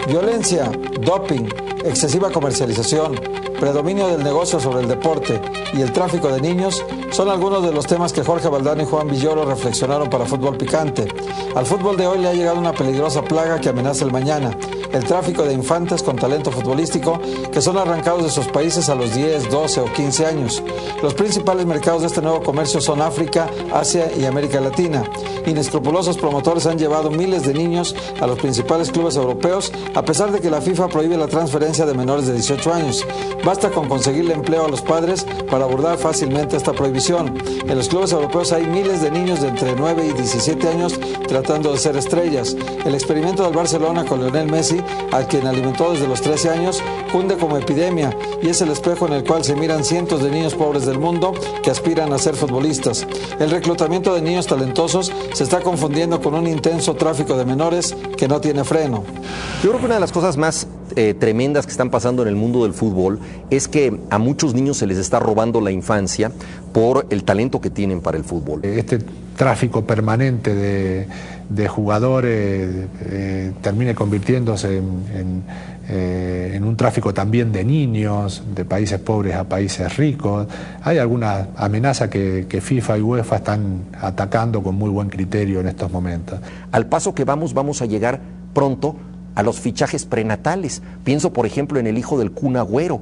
Violencia, doping, excesiva comercialización, predominio del negocio sobre el deporte y el tráfico de niños son algunos de los temas que Jorge Valdano y Juan Villoro reflexionaron para Fútbol Picante. Al fútbol de hoy le ha llegado una peligrosa plaga que amenaza el mañana: el tráfico de infantes con talento futbolístico que son arrancados de sus países a los 10, 12 o 15 años. Los principales mercados de este nuevo comercio son África, Asia y América Latina. Inescrupulosos promotores han llevado miles de niños a los principales clubes europeos, a pesar de que la FIFA prohíbe la transferencia de menores de 18 años. Basta con conseguirle empleo a los padres para abordar fácilmente esta prohibición. En los clubes europeos hay miles de niños de entre 9 y 17 años tratando de ser estrellas. El experimento del Barcelona con Lionel Messi, a quien alimentó desde los 13 años, cunde como epidemia y es el espejo en el cual se miran cientos de niños pobres del mundo que aspiran a ser futbolistas. El reclutamiento de niños talentosos se está confundiendo con un intenso tráfico de menores que no tiene freno. Yo creo que una de las cosas más tremendas que están pasando en el mundo del fútbol es que a muchos niños se les está robando la infancia por el talento que tienen para el fútbol. Este tráfico permanente de jugadores termine convirtiéndose en un tráfico también de niños, de países pobres a países ricos. Hay alguna amenaza que FIFA y UEFA están atacando con muy buen criterio en estos momentos. Al paso que vamos a llegar pronto a los fichajes prenatales. Pienso, por ejemplo, en el hijo del Kun Agüero.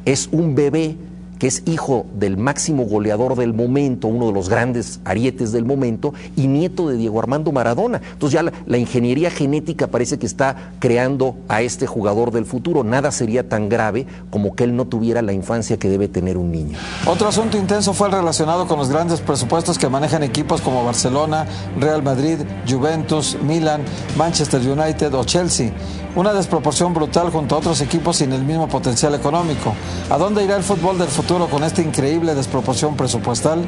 Es un bebé que es hijo del máximo goleador del momento, uno de los grandes arietes del momento, y nieto de Diego Armando Maradona. Entonces ya la ingeniería genética parece que está creando a este jugador del futuro. Nada sería tan grave como que él no tuviera la infancia que debe tener un niño. Otro asunto intenso fue el relacionado con los grandes presupuestos que manejan equipos como Barcelona, Real Madrid, Juventus, Milan, Manchester United o Chelsea. Una desproporción brutal junto a otros equipos sin el mismo potencial económico. ¿A dónde irá el fútbol del futuro con esta increíble desproporción presupuestal?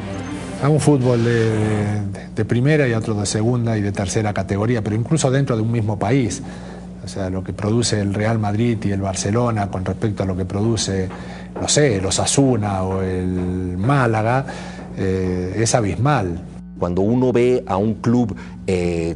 A un fútbol de primera y otro de segunda y de tercera categoría, pero incluso dentro de un mismo país. O sea, lo que produce el Real Madrid y el Barcelona con respecto a lo que produce, no sé, el Osasuna o el Málaga, es abismal. Cuando uno ve a un club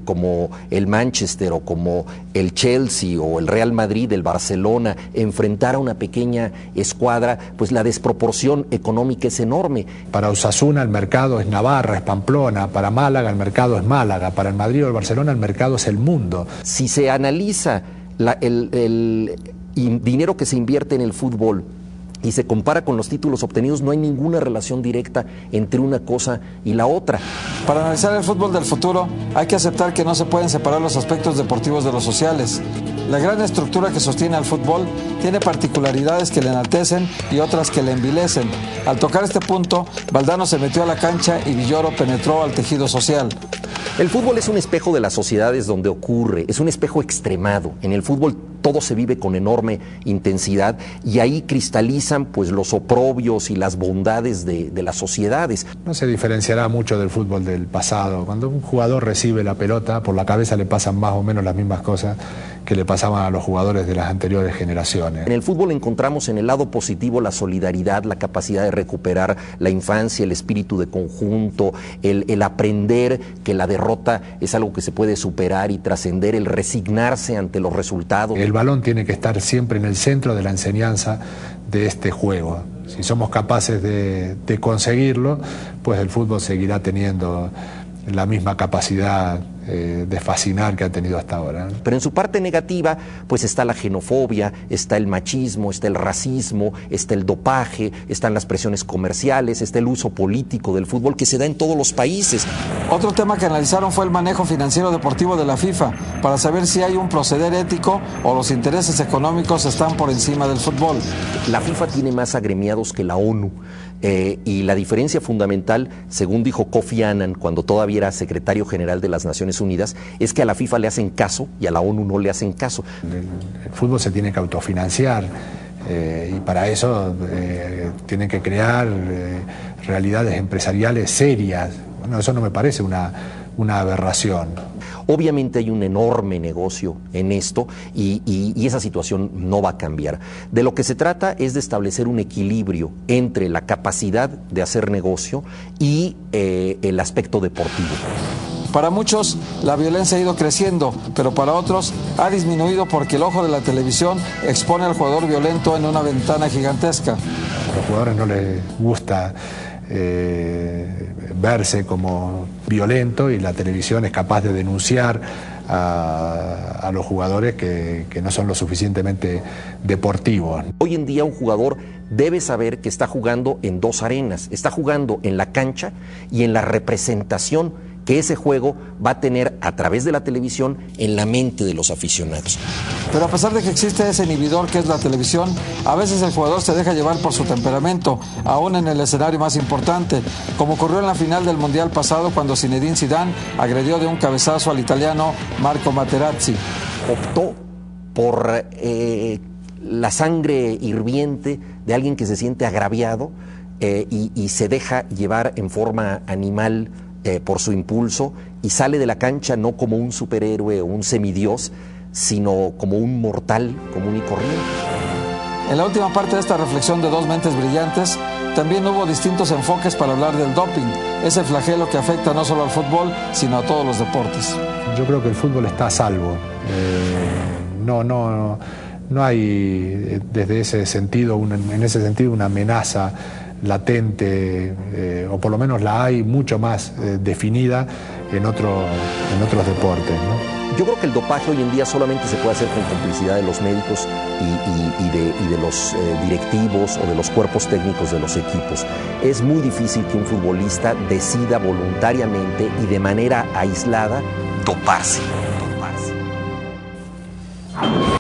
como el Manchester o como el Chelsea o el Real Madrid, el Barcelona, enfrentar a una pequeña escuadra, pues la desproporción económica es enorme. Para Osasuna el mercado es Navarra, es Pamplona; para Málaga el mercado es Málaga; para el Madrid o el Barcelona el mercado es el mundo. Si se analiza el dinero que se invierte en el fútbol y se compara con los títulos obtenidos, no hay ninguna relación directa entre una cosa y la otra. Para analizar el fútbol del futuro, hay que aceptar que no se pueden separar los aspectos deportivos de los sociales. La gran estructura que sostiene al fútbol tiene particularidades que le enaltecen y otras que le envilecen. Al tocar este punto, Valdano se metió a la cancha y Villoro penetró al tejido social. El fútbol es un espejo de las sociedades donde ocurre, es un espejo extremado. En el fútbol todo se vive con enorme intensidad y ahí cristalizan pues los oprobios y las bondades de las sociedades. No se diferenciará mucho del fútbol del pasado. Cuando un jugador recibe la pelota, por la cabeza le pasan más o menos las mismas cosas que le pasaban a los jugadores de las anteriores generaciones. En el fútbol encontramos en el lado positivo la solidaridad, la capacidad de recuperar la infancia, el espíritu de conjunto, el aprender que la derrota es algo que se puede superar y trascender, el resignarse ante los resultados. El balón tiene que estar siempre en el centro de la enseñanza de este juego. Si somos capaces de conseguirlo, pues el fútbol seguirá teniendo la misma capacidad de fascinar que ha tenido hasta ahora. Pero en su parte negativa, pues está la xenofobia, está el machismo, está el racismo, está el dopaje, están las presiones comerciales, está el uso político del fútbol que se da en todos los países. Otro tema que analizaron fue el manejo financiero deportivo de la FIFA, para saber si hay un proceder ético o los intereses económicos están por encima del fútbol. La FIFA tiene más agremiados que la ONU. Y la diferencia fundamental, según dijo Kofi Annan cuando todavía era secretario general de las Naciones Unidas, es que a la FIFA le hacen caso y a la ONU no le hacen caso. El fútbol se tiene que autofinanciar y para eso tienen que crear realidades empresariales serias. Bueno, eso no me parece una una aberración. Obviamente hay un enorme negocio en esto y esa situación no va a cambiar. De lo que se trata es de establecer un equilibrio entre la capacidad de hacer negocio y el aspecto deportivo. Para muchos, la violencia ha ido creciendo, pero para otros ha disminuido porque el ojo de la televisión expone al jugador violento en una ventana gigantesca. A los jugadores no les gusta verse como violento y la televisión es capaz de denunciar a los jugadores que no son lo suficientemente deportivos. Hoy en día un jugador debe saber que está jugando en dos arenas, está jugando en la cancha y en la representación que ese juego va a tener a través de la televisión en la mente de los aficionados. Pero a pesar de que existe ese inhibidor que es la televisión, a veces el jugador se deja llevar por su temperamento, aún en el escenario más importante, como ocurrió en la final del Mundial pasado cuando Zinedine Zidane agredió de un cabezazo al italiano Marco Materazzi. Optó por la sangre hirviente de alguien que se siente agraviado y se deja llevar en forma animal por su impulso y sale de la cancha no como un superhéroe o un semidios, sino como un mortal común y corriente. En la última parte de esta reflexión de dos mentes brillantes, también hubo distintos enfoques para hablar del doping, ese flagelo que afecta no solo al fútbol, sino a todos los deportes. Yo creo que el fútbol está a salvo. No hay desde ese sentido, en ese sentido, una amenaza latente, o por lo menos la hay mucho más definida en otros deportes, ¿no? Yo creo que el dopaje hoy en día solamente se puede hacer con complicidad de los médicos y de los directivos o de los cuerpos técnicos de los equipos. Es muy difícil que un futbolista decida voluntariamente y de manera aislada doparse.